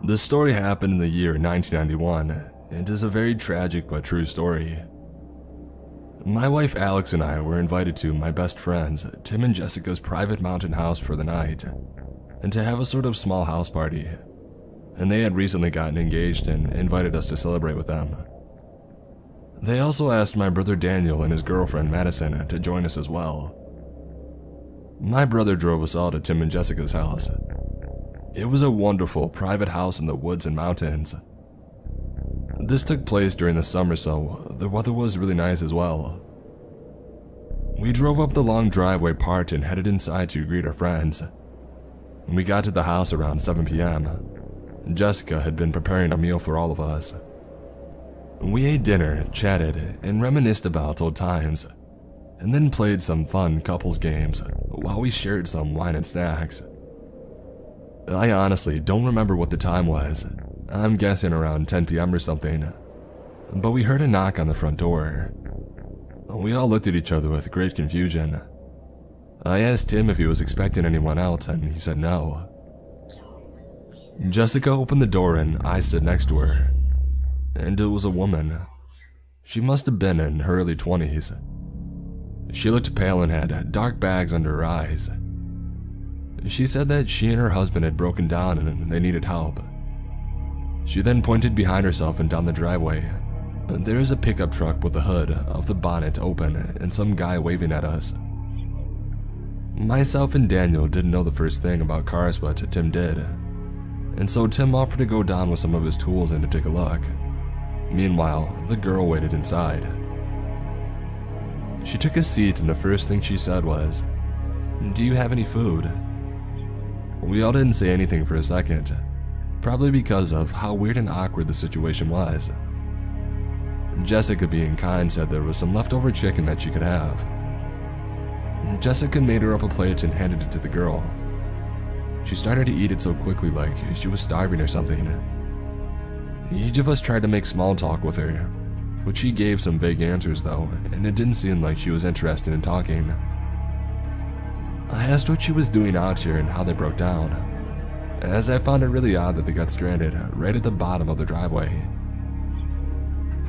This story happened in the year 1991 and is a very tragic but true story. My wife Alex and I were invited to my best friends, Tim and Jessica's private mountain house for the night, and to have a sort of small house party. And they had recently gotten engaged and invited us to celebrate with them. They also asked my brother Daniel and his girlfriend Madison to join us as well. My brother drove us all to Tim and Jessica's house. It was a wonderful private house in the woods and mountains. This took place during the summer, so the weather was really nice as well. We drove up the long driveway part and headed inside to greet our friends. We got to the house around 7 p.m. Jessica had been preparing a meal for all of us. We ate dinner, chatted, and reminisced about old times, and then played some fun couples games while we shared some wine and snacks. I honestly don't remember what the time was. I'm guessing around 10 p.m. or something. But we heard a knock on the front door. We all looked at each other with great confusion. I asked Tim if he was expecting anyone else, and he said no. Jessica opened the door and I stood next to her. And it was a woman. She must have been in her early 20s. She looked pale and had dark bags under her eyes. She said that she and her husband had broken down and they needed help. She then pointed behind herself and down the driveway. There is a pickup truck with the hood of the bonnet open and some guy waving at us. Myself and Daniel didn't know the first thing about cars, but Tim did. And so Tim offered to go down with some of his tools and to take a look. Meanwhile, the girl waited inside. She took a seat and the first thing she said was, "Do you have any food?" We all didn't say anything for a second, probably because of how weird and awkward the situation was. Jessica, being kind, said there was some leftover chicken that she could have. Jessica made her up a plate and handed it to the girl. She started to eat it so quickly, like she was starving or something. Each of us tried to make small talk with her, but she gave some vague answers though, and it didn't seem like she was interested in talking. I asked what she was doing out here and how they broke down, as I found it really odd that they got stranded right at the bottom of the driveway.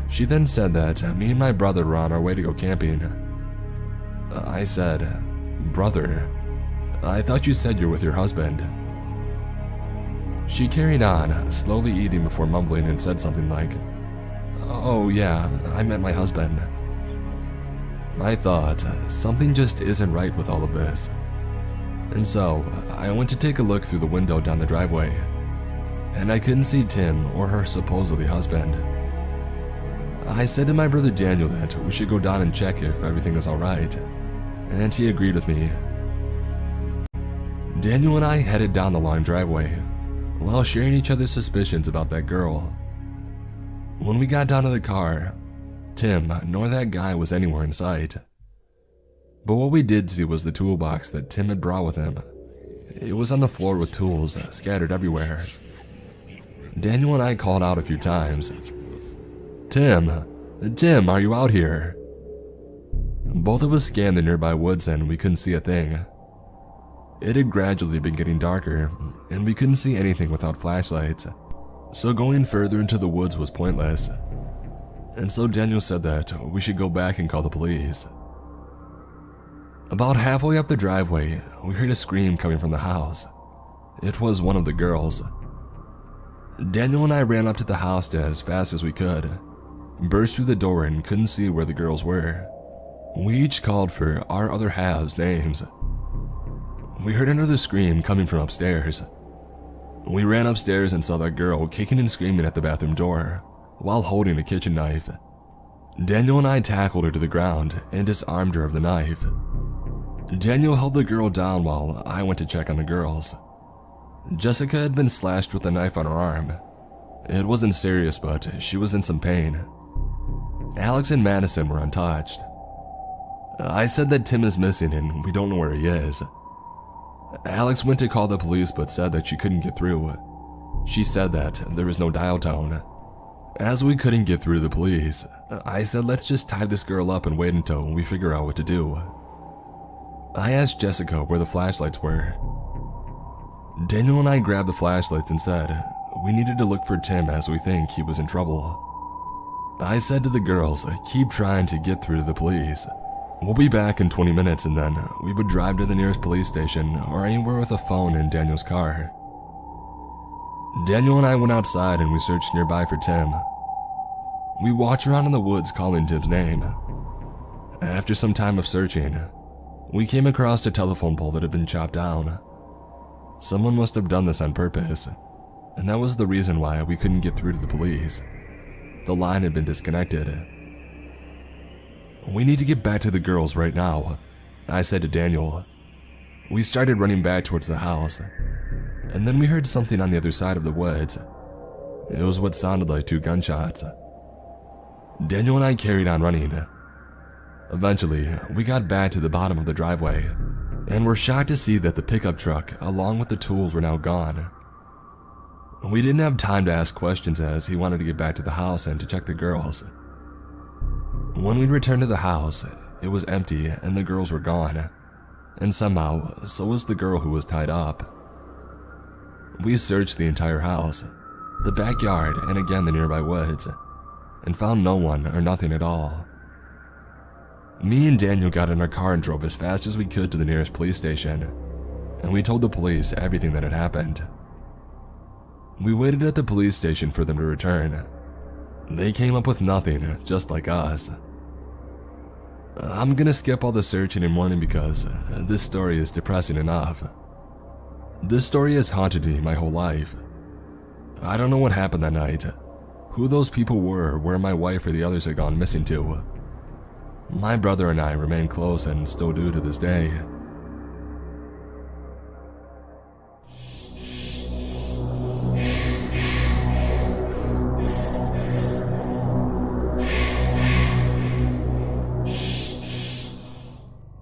She then said that me and my brother were on our way to go camping. I said, "Brother, I thought you said you're with your husband." She carried on, slowly eating before mumbling, and said something like, "Oh yeah, I met my husband." I thought, something just isn't right with all of this. And so, I went to take a look through the window down the driveway, and I couldn't see Tim or her supposedly husband. I said to my brother Daniel that we should go down and check if everything is alright, and he agreed with me. Daniel and I headed down the long driveway, while sharing each other's suspicions about that girl. When we got down to the car, Tim nor that guy was anywhere in sight. But what we did see was the toolbox that Tim had brought with him. It was on the floor with tools scattered everywhere. Daniel and I called out a few times, Tim, are you out here?" Both of us scanned the nearby woods and we couldn't see a thing. It had gradually been getting darker, and we couldn't see anything without flashlights, so going further into the woods was pointless. And so Daniel said that we should go back and call the police. About halfway up the driveway, we heard a scream coming from the house. It was one of the girls. Daniel and I ran up to the house as fast as we could, burst through the door and couldn't see where the girls were. We each called for our other halves' names. We heard another scream coming from upstairs. We ran upstairs and saw that girl kicking and screaming at the bathroom door while holding a kitchen knife. Daniel and I tackled her to the ground and disarmed her of the knife. Daniel held the girl down while I went to check on the girls. Jessica had been slashed with a knife on her arm. It wasn't serious, but she was in some pain. Alex and Madison were untouched. I said that Tim is missing and we don't know where he is. Alex went to call the police but said that she couldn't get through. She said that there was no dial tone. As we couldn't get through to the police, I said let's just tie this girl up and wait until we figure out what to do. I asked Jessica where the flashlights were. Daniel and I grabbed the flashlights and said, we needed to look for Tim as we think he was in trouble. I said to the girls, keep trying to get through to the police. We'll be back in 20 minutes and then we would drive to the nearest police station or anywhere with a phone in Daniel's car. Daniel and I went outside and we searched nearby for Tim. We walked around in the woods calling Tim's name. After some time of searching, we came across a telephone pole that had been chopped down. Someone must have done this on purpose, and that was the reason why we couldn't get through to the police. The line had been disconnected. We need to get back to the girls right now, I said to Daniel. We started running back towards the house, and then we heard something on the other side of the woods. It was what sounded like 2 gunshots. Daniel and I carried on running. Eventually, we got back to the bottom of the driveway, and were shocked to see that the pickup truck, along with the tools, were now gone. We didn't have time to ask questions as he wanted to get back to the house and to check the girls. When we returned to the house, it was empty and the girls were gone, and somehow, so was the girl who was tied up. We searched the entire house, the backyard, and again the nearby woods, and found no one or nothing at all. Me and Daniel got in our car and drove as fast as we could to the nearest police station, and we told the police everything that had happened. We waited at the police station for them to return. They came up with nothing, just like us. I'm gonna skip all the searching and warning because this story is depressing enough. This story has haunted me my whole life. I don't know what happened that night, who those people were, or where my wife or the others had gone missing to. My brother and I remain close and still do to this day.